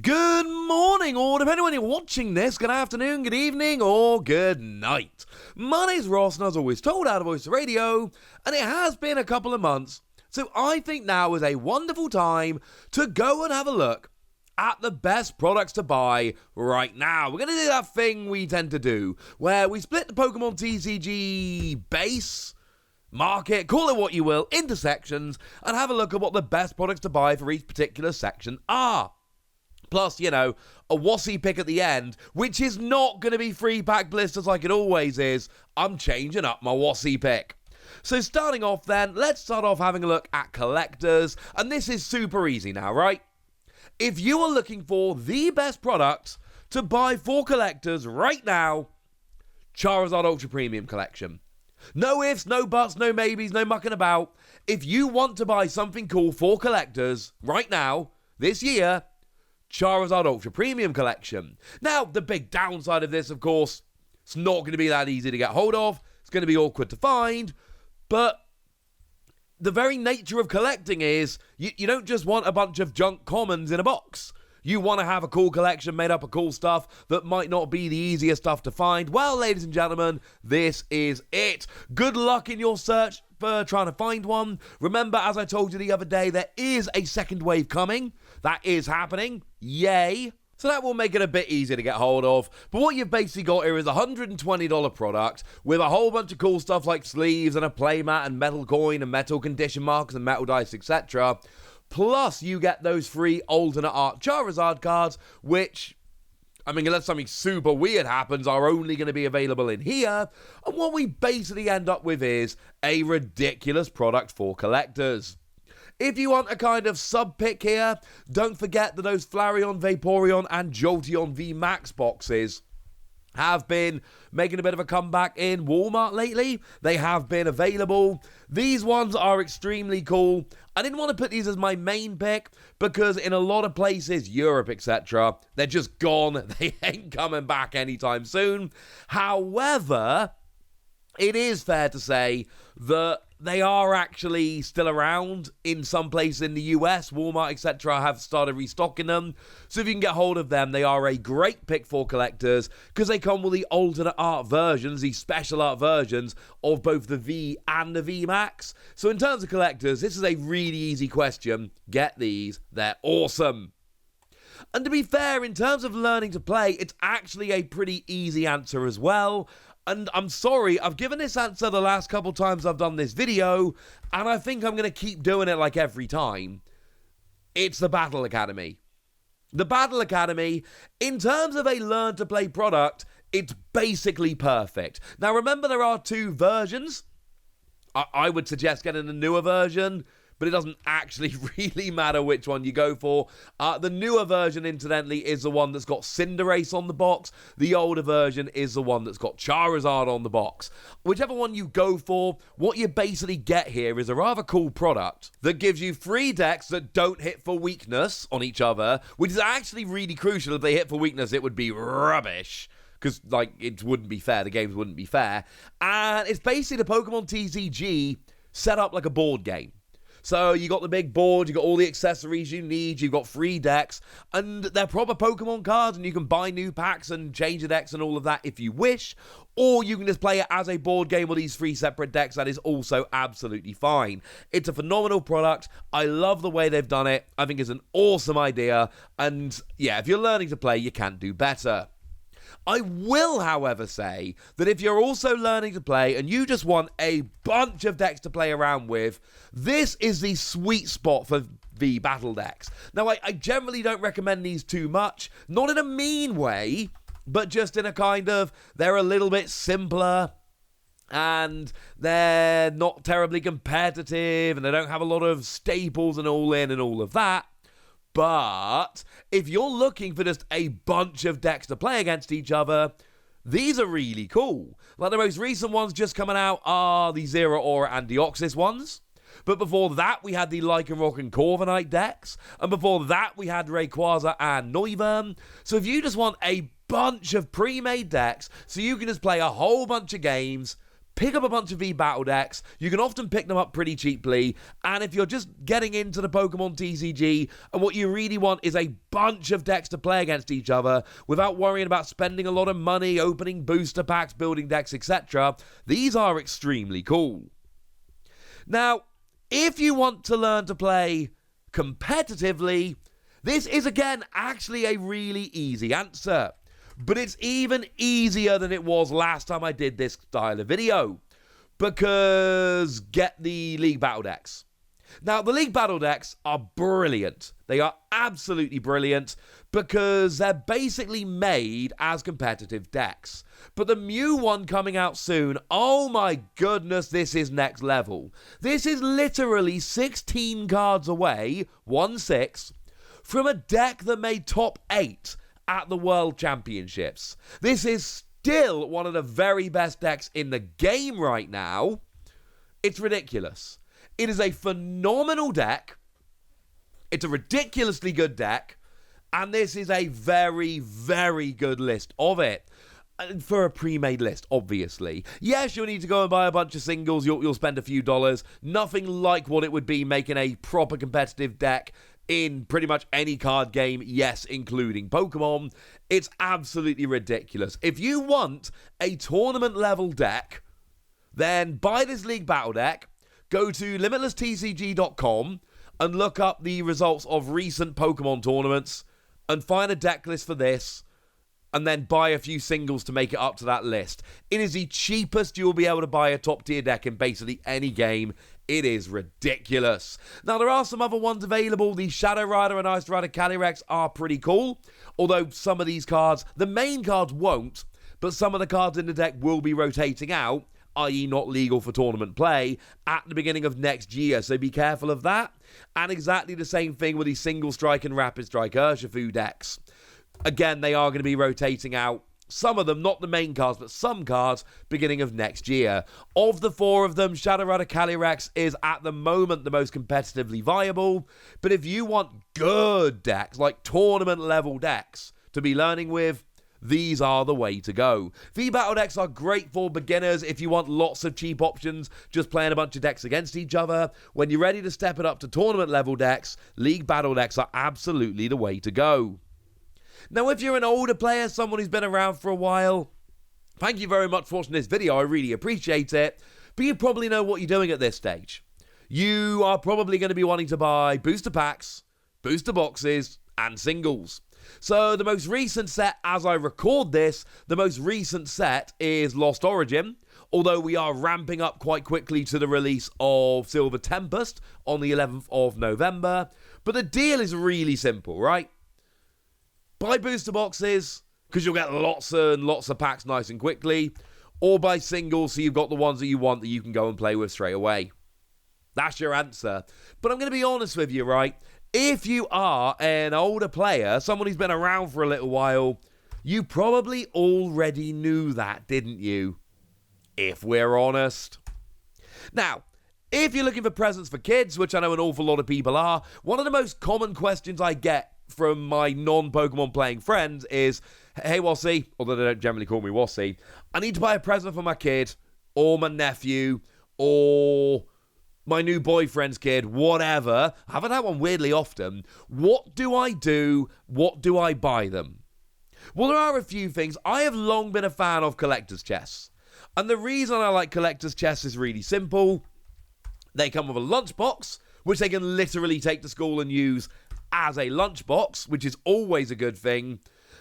Good morning, or depending when you're watching this, good afternoon, good evening, or good night. My name's Ross, and as always told out of WOSSY Radio, and it has been a couple of months, so I think now is a wonderful time to go and have a look at the best products to buy right now. We're going to do that thing we tend to do, where we split the Pokémon TCG base, market, call it what you will, into sections, and have a look at what the best products to buy for each particular section are. Plus, a WOSSY pick at the end, which is not going to be free pack blisters like it always is. I'm changing up my WOSSY pick. So starting off then, let's start off having a look at collectors. And this is super easy now, right? If you are looking for the best product to buy for collectors right now, Charizard Ultra Premium Collection. No ifs, no buts, no maybes, no mucking about. If you want to buy something cool for collectors right now, this year, Charizard Ultra Premium Collection. Now, the big downside of this, of course, it's not going to be that easy to get hold of. It's going to be awkward to find. But the very nature of collecting is you don't just want a bunch of junk commons in a box. You want to have a cool collection made up of cool stuff that might not be the easiest stuff to find. Well, ladies and gentlemen, this is it. Good luck in your search for trying to find one. Remember, as I told you the other day, there is a second wave coming. That is happening. Yay. So that will make it a bit easier to get hold of. But what you've basically got here is a $120 product with a whole bunch of cool stuff like sleeves and a playmat and metal coin and metal condition markers and metal dice, etc. Plus, you get those free alternate art Charizard cards, which, unless something super weird happens, are only going to be available in here. And what we basically end up with is a ridiculous product for collectors. If you want a kind of sub-pick here, don't forget that those Flareon, Vaporeon, and Jolteon VMAX boxes have been making a bit of a comeback in Walmart lately. They have been available. These ones are extremely cool. I didn't want to put these as my main pick because in a lot of places, Europe, etc., they're just gone. They ain't coming back anytime soon. However, it is fair to say that they are actually still around in some places in the US. Walmart, etc. have started restocking them. So if you can get hold of them, they are a great pick for collectors because they come with the alternate art versions, the special art versions of both the V and the V Max. So in terms of collectors, this is a really easy question. Get these. They're awesome. And to be fair, in terms of learning to play, it's actually a pretty easy answer as well. And I'm sorry, I've given this answer the last couple times I've done this video, and I think I'm going to keep doing it like every time. It's the Battle Academy. The Battle Academy, in terms of a learn-to-play product, it's basically perfect. Now remember, there are two versions. I would suggest getting a newer version, but it doesn't actually really matter which one you go for. The newer version, incidentally, is the one that's got Cinderace on the box. The older version is the one that's got Charizard on the box. Whichever one you go for, what you basically get here is a rather cool product that gives you 3 decks that don't hit for weakness on each other, which is actually really crucial. If they hit for weakness, it would be rubbish. Because, it wouldn't be fair. The games wouldn't be fair. And it's basically the Pokémon TCG set up like a board game. So you got the big board, you got all the accessories you need, you've got 3 decks, and they're proper Pokemon cards, and you can buy new packs and change the decks and all of that if you wish, or you can just play it as a board game with these 3 separate decks. That is also absolutely fine. It's a phenomenal product. I love the way they've done it. I think it's an awesome idea, and yeah, if you're learning to play, you can't do better. I will, however, say that if you're also learning to play and you just want a bunch of decks to play around with, this is the sweet spot for the battle decks. Now, I generally don't recommend these too much, not in a mean way, but just in a kind of, they're a little bit simpler, and they're not terribly competitive, and they don't have a lot of staples and all in and all of that. But if you're looking for just a bunch of decks to play against each other, these are really cool. Like the most recent ones just coming out are the Zero Aura and Deoxys ones. But before that, we had the Lycanroc and Corviknight decks. And before that, we had Rayquaza and Noivern. So if you just want a bunch of pre-made decks so you can just play a whole bunch of games, pick up a bunch of V battle decks. You can often pick them up pretty cheaply. And if you're just getting into the Pokemon TCG and what you really want is a bunch of decks to play against each other without worrying about spending a lot of money, opening booster packs, building decks, etc., these are extremely cool. Now, if you want to learn to play competitively, this is again actually a really easy answer. But it's even easier than it was last time I did this style of video. Because get the League Battle decks. Now, the League Battle decks are brilliant. They are absolutely brilliant because they're basically made as competitive decks. But the Mew one coming out soon, oh my goodness, this is next level. This is literally 16 cards away, 1-6, from a deck that made top 8 at the World Championships. This is still one of the very best decks in the game right now. It's ridiculous. It is a phenomenal deck. It's a ridiculously good deck. And this is a very, very good list of it. For a pre-made list, obviously. Yes, you'll need to go and buy a bunch of singles. You'll spend a few dollars. Nothing like what it would be making a proper competitive deck in pretty much any card game, yes, including Pokemon. It's absolutely ridiculous. If you want a tournament-level deck, then buy this League Battle deck, go to limitlesstcg.com and look up the results of recent Pokemon tournaments and find a deck list for this, and then buy a few singles to make it up to that list. It is the cheapest you'll be able to buy a top-tier deck in basically any game. It is ridiculous. Now, there are some other ones available. The Shadow Rider and Ice Rider Calyrex are pretty cool, although some of these cards, the main cards won't, but some of the cards in the deck will be rotating out, i.e. not legal for tournament play, at the beginning of next year, so be careful of that. And exactly the same thing with the Single Strike and Rapid Strike Urshifu decks. Again, they are going to be rotating out. Some of them, not the main cards, but some cards, beginning of next year. Of the 4 of them, Shadow Rider Calyrex is at the moment the most competitively viable. But if you want good decks, like tournament-level decks, to be learning with, these are the way to go. V-Battle decks are great for beginners if you want lots of cheap options, just playing a bunch of decks against each other. When you're ready to step it up to tournament-level decks, League Battle decks are absolutely the way to go. Now, if you're an older player, someone who's been around for a while, thank you very much for watching this video. I really appreciate it. But you probably know what you're doing at this stage. You are probably going to be wanting to buy booster packs, booster boxes, and singles. So the most recent set, as I record this, the most recent set is Lost Origin, although we are ramping up quite quickly to the release of Silver Tempest on the 11th of November. But the deal is really simple, right? Buy booster boxes, because you'll get lots and lots of packs nice and quickly, or buy singles so you've got the ones that you want that you can go and play with straight away. That's your answer. But I'm going to be honest with you, right? If you are an older player, someone who's been around for a little while, you probably already knew that, didn't you? If we're honest. Now, if you're looking for presents for kids, which I know an awful lot of people are, one of the most common questions I get from my non-Pokemon playing friends is, hey WOSSY, although they don't generally call me WOSSY, I need to buy a present for my kid, or my nephew, or my new boyfriend's kid, whatever. I haven't had one weirdly often. What do I do? What do I buy them? Well, there are a few things. I have long been a fan of collector's chests. And the reason I like collector's chests is really simple. They come with a lunchbox, which they can literally take to school and use as a lunchbox, which is always a good thing.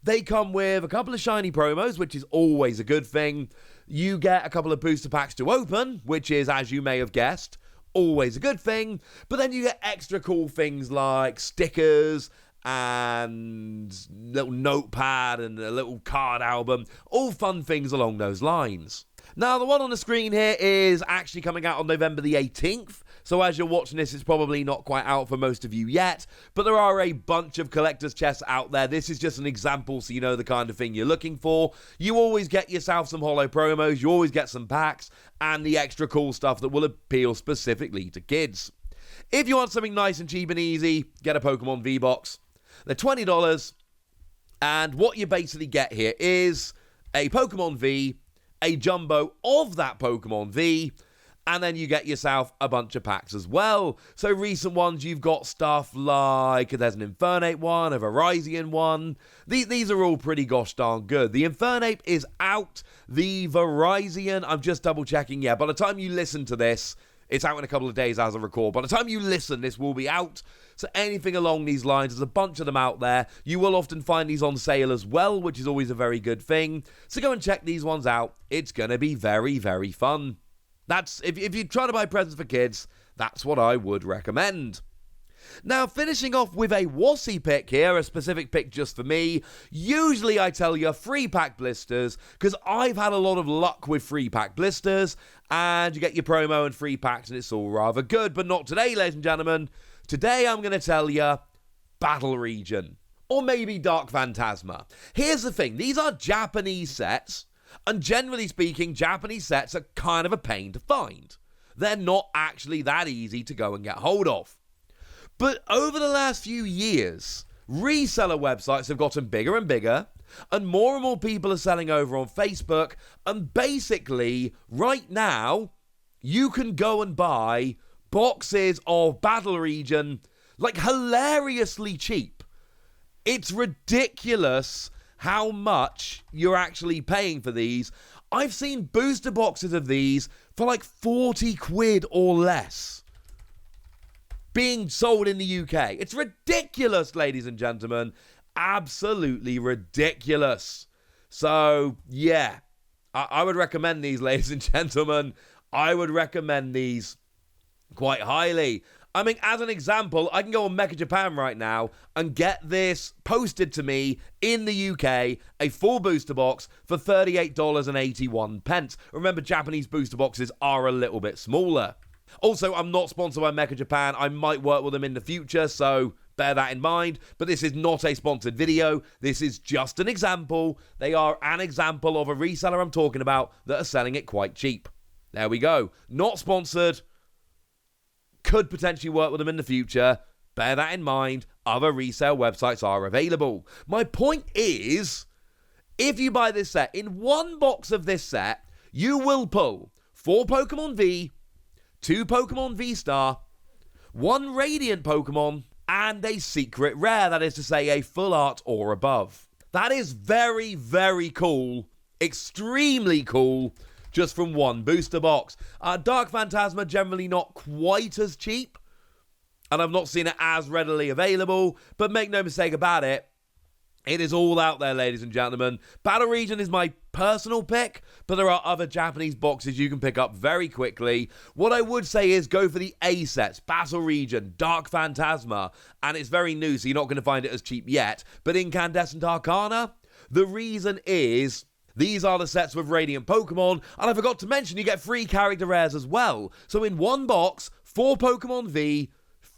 They come with a couple of shiny promos, which is always a good thing. You get a couple of booster packs to open, which is, as you may have guessed, always a good thing. But then you get extra cool things like stickers and little notepad and a little card album. All fun things along those lines. Now, the one on the screen here is actually coming out on November the 18th. So as you're watching this, it's probably not quite out for most of you yet. But there are a bunch of collector's chests out there. This is just an example so you know the kind of thing you're looking for. You always get yourself some holo promos. You always get some packs and the extra cool stuff that will appeal specifically to kids. If you want something nice and cheap and easy, get a Pokemon V-Box. They're $20. And what you basically get here is a Pokemon V, a jumbo of that Pokemon V, and then you get yourself a bunch of packs as well. So recent ones, you've got stuff like, there's an Infernape one, a Virizion one. These are all pretty gosh darn good. The Infernape is out. The Virizion, I'm just double checking. Yeah, by the time you listen to this, it's out in a couple of days as I record. By the time you listen, this will be out. So anything along these lines, there's a bunch of them out there. You will often find these on sale as well, which is always a very good thing. So go and check these ones out. It's going to be very, very fun. That's, if you're trying to buy presents for kids, that's what I would recommend. Now, finishing off with a WOSSY pick here, a specific pick just for me. Usually I tell you free pack blisters, because I've had a lot of luck with free pack blisters, and you get your promo and free packs, and it's all rather good. But not today, ladies and gentlemen. Today I'm going to tell you Battle Region, or maybe Dark Phantasma. Here's the thing, these are Japanese sets, and generally speaking, Japanese sets are kind of a pain to find. They're not actually that easy to go and get hold of. But over the last few years, reseller websites have gotten bigger and bigger, and more people are selling over on Facebook, and basically, right now, you can go and buy boxes of Battle Region, like, hilariously cheap. It's ridiculous how much you're actually paying for these. I've seen booster boxes of these for like 40 quid or less being sold in the UK. It's ridiculous, ladies and gentlemen. Absolutely ridiculous. So, yeah, I would recommend these, ladies and gentlemen. I would recommend these quite highly. I mean, as an example, I can go on Mecha Japan right now and get this posted to me in the UK, a full booster box for $38.81. Remember, Japanese booster boxes are a little bit smaller. Also, I'm not sponsored by Mecha Japan. I might work with them in the future, so bear that in mind. But this is not a sponsored video. This is just an example. They are an example of a reseller I'm talking about that are selling it quite cheap. There we go. Not sponsored. Could potentially work with them in the future. Bear that in mind. Other resale websites are available. My point is, if you buy this set, in one box of this set, you will pull 4 Pokemon V, 2 Pokemon V-Star, 1 Radiant Pokemon, and a secret rare, that is to say a full art or above. That is very, very cool. Extremely cool. Just from one booster box. Dark Phantasma generally not quite as cheap, and I've not seen it as readily available, but make no mistake about it, it is all out there, ladies and gentlemen. Battle Region is my personal pick, but there are other Japanese boxes you can pick up very quickly. What I would say is go for the A sets, Battle Region, Dark Phantasma, and it's very new, so you're not going to find it as cheap yet, but Incandescent Arcana, the reason is, these are the sets with Radiant Pokemon, and I forgot to mention you get free character rares as well. So in one box, 4 Pokemon V,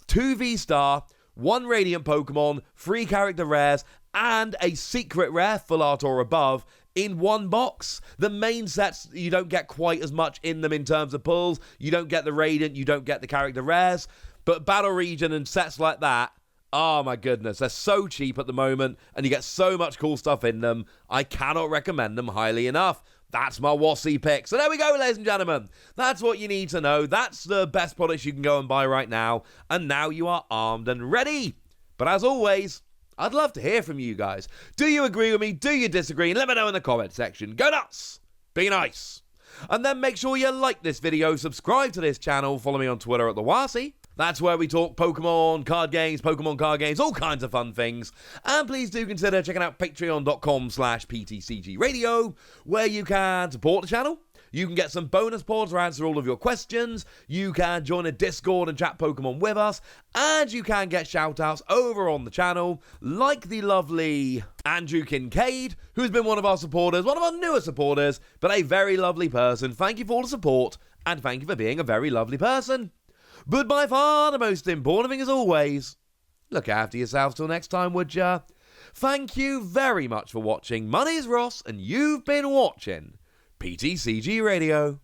2 V-Star, 1 Radiant Pokemon, free character rares, and a secret rare, full art or above, in one box. The main sets, you don't get quite as much in them in terms of pulls. You don't get the Radiant, you don't get the character rares. But Battle Region and sets like that, oh my goodness, they're so cheap at the moment, and you get so much cool stuff in them. I cannot recommend them highly enough. That's my WOSSY pick. So there we go, ladies and gentlemen. That's what you need to know. That's the best products you can go and buy right now. And now you are armed and ready. But as always, I'd love to hear from you guys. Do you agree with me? Do you disagree? Let me know in the comment section. Go nuts! Be nice! And then make sure you like this video, subscribe to this channel, follow me on Twitter at the WOSSY. That's where we talk Pokemon card games, all kinds of fun things. And please do consider checking out patreon.com/PTCG Radio, where you can support the channel. You can get some bonus pods or answer all of your questions. You can join a Discord and chat Pokemon with us. And you can get shoutouts over on the channel, like the lovely Andrew Kincaid, who's been one of our supporters, one of our newer supporters, but a very lovely person. Thank you for all the support, and thank you for being a very lovely person. But by far the most important thing, as always, look after yourselves till next time, would ya? Thank you very much for watching. My name's Ross, and you've been watching PTCG Radio.